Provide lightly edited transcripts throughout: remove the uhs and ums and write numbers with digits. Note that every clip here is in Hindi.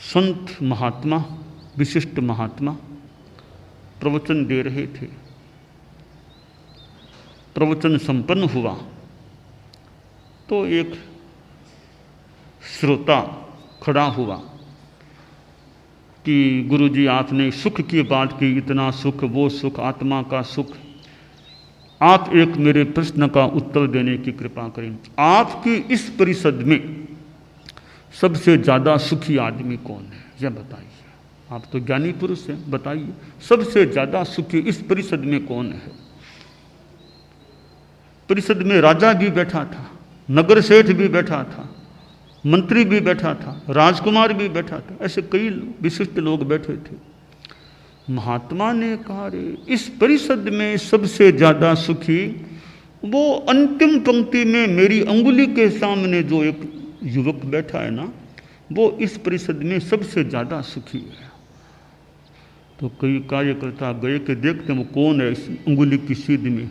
संत महात्मा, विशिष्ट महात्मा प्रवचन दे रहे थे। प्रवचन संपन्न हुआ तो एक श्रोता खड़ा हुआ कि गुरुजी आपने सुख की बात की, इतना सुख, वो सुख, आत्मा का सुख, आप एक मेरे प्रश्न का उत्तर देने की कृपा करें। आपकी इस परिषद में सबसे ज़्यादा सुखी आदमी कौन है, यह बताइए। आप तो ज्ञानी पुरुष हैं, बताइए सबसे ज़्यादा सुखी इस परिषद में कौन है। परिषद में राजा भी बैठा था, नगर सेठ भी बैठा था, मंत्री भी बैठा था, राजकुमार भी बैठा था, ऐसे कई विशिष्ट लोग बैठे थे। महात्मा ने कहा, रे इस परिषद में सबसे ज़्यादा सुखी वो अंतिम पंक्ति में मेरी अंगुली के सामने जो एक युवक बैठा है ना, वो इस परिषद में सबसे ज़्यादा सुखी है। तो कई कार्यकर्ता गए कि देखते वो कौन है इस अंगुली की सीध में।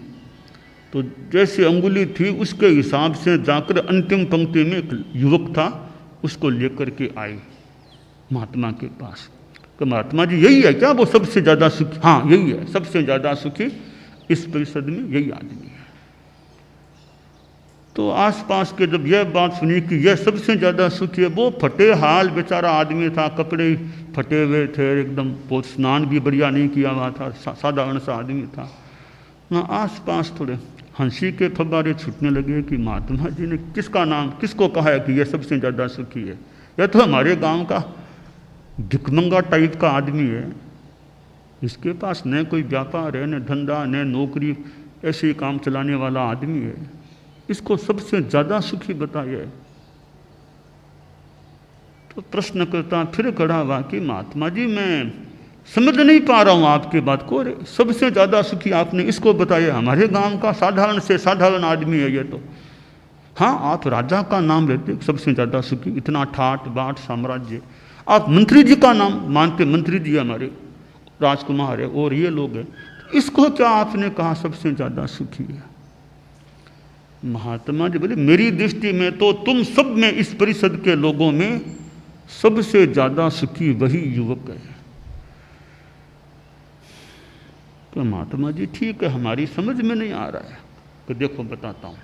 तो जैसे अंगुली थी उसके हिसाब से जाकर अंतिम पंक्ति में एक युवक था, उसको लेकर के आए महात्मा के पास। तो महात्मा जी यही है क्या वो सबसे ज़्यादा सुखी? हाँ यही है, सबसे ज़्यादा सुखी इस परिषद में यही आदमी है। तो आसपास के जब यह बात सुनी कि यह सबसे ज़्यादा सुखी है, वो फटे हाल बेचारा आदमी था, कपड़े फटे हुए थे एकदम, वो स्नान भी बढ़िया नहीं किया हुआ था, साधारण सा आदमी था ना। आसपास थोड़े हंसी के फव्वारे छूटने लगे कि महात्मा जी ने किसका नाम, किसको कहा है कि यह सबसे ज़्यादा सुखी है? यह तो हमारे गांव का भिखमंगा टाइप का आदमी है, इसके पास न कोई व्यापार है, न धंधा, न नौकरी, ऐसे ही काम चलाने वाला आदमी है, इसको सबसे ज़्यादा सुखी बताया। तो प्रश्न करता फिर खड़ा हुआ कि महात्मा जी मैं समझ नहीं पा रहा हूँ आपकी बात को। सबसे ज़्यादा सुखी आपने इसको बताया, हमारे गांव का साधारण से साधारण आदमी है ये तो। हाँ आप राजा का नाम लेते सबसे ज़्यादा सुखी, इतना ठाट बाट साम्राज्य। आप मंत्री जी का नाम मानते, मंत्री जी हमारे राजकुमार है और ये लोग हैं, इसको क्या आपने कहा सबसे ज़्यादा सुखी है? महात्मा जी बोले मेरी दृष्टि में तो तुम सब में, इस परिषद के लोगों में सबसे ज़्यादा सुखी वही युवक है। तो महात्मा जी ठीक है, हमारी समझ में नहीं आ रहा है। तो देखो बताता हूँ।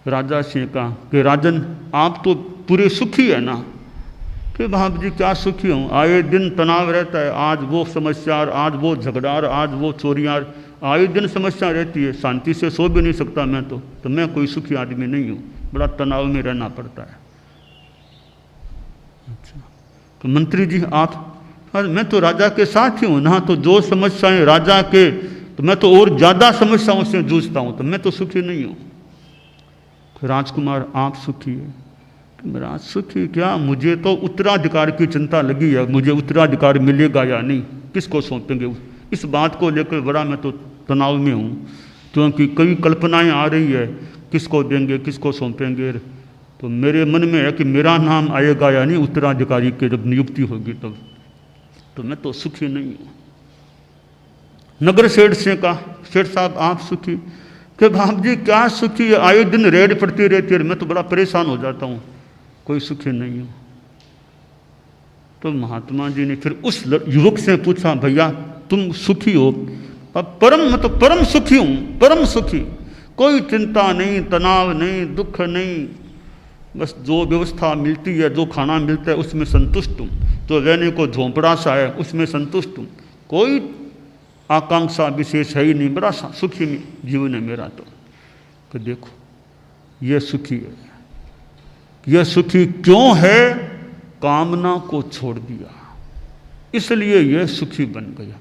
राजा से कहा कि राजन आप तो पूरे सुखी है ना? कि बाप जी क्या सुखी हूँ, आए दिन तनाव रहता है, आज वो समस्या, आज वो झगड़ा, आज वो चोरियाँ, आए दिन समस्या रहती है, शांति से सो भी नहीं सकता मैं तो मैं कोई सुखी आदमी नहीं हूँ, बड़ा तनाव में रहना पड़ता है। अच्छा तो मंत्री जी आप? मैं तो राजा के साथ ही हूँ ना, तो जो समस्याएं राजा के, तो मैं तो और ज़्यादा समस्याओं से जूझता हूँ, तो मैं तो सुखी नहीं हूँ। राजकुमार आप सुखी है? मेरा सुखी क्या, मुझे तो उत्तराधिकार की चिंता लगी है, मुझे उत्तराधिकार मिलेगा या नहीं, किसको सौंपेंगे, इस बात को लेकर बड़ा मैं तो तनाव में हूँ, क्योंकि कई कल्पनाएं आ रही है किसको देंगे, किसको सौंपेंगे। तो मेरे मन में है कि मेरा नाम आएगा या नहीं उत्तराधिकारी के जब नियुक्ति होगी तब, तो मैं तो सुखी नहीं हूँ। नगर सेठ से कहा, सेठ साहब आप सुखी? कि बाप जी क्या सुखी है, आए दिन रेड पड़ती रहती है, मैं तो बड़ा परेशान हो जाता हूँ, कोई सुखी नहीं हूँ। तो महात्मा जी ने फिर उस युवक से पूछा, भैया तुम सुखी हो? मैं तो परम सुखी हूँ, परम सुखी, कोई चिंता नहीं, तनाव नहीं, दुख नहीं, बस जो व्यवस्था मिलती है, जो खाना मिलता है उसमें संतुष्ट हूँ, जो रहने को झोंपड़ा सा है उसमें संतुष्ट हूँ, कोई आकांक्षा विशेष है ही नहीं, बड़ा सुखी जीवन है मेरा। तो देखो ये सुखी है। यह सुखी क्यों है? कामना को छोड़ दिया, इसलिए यह सुखी बन गया।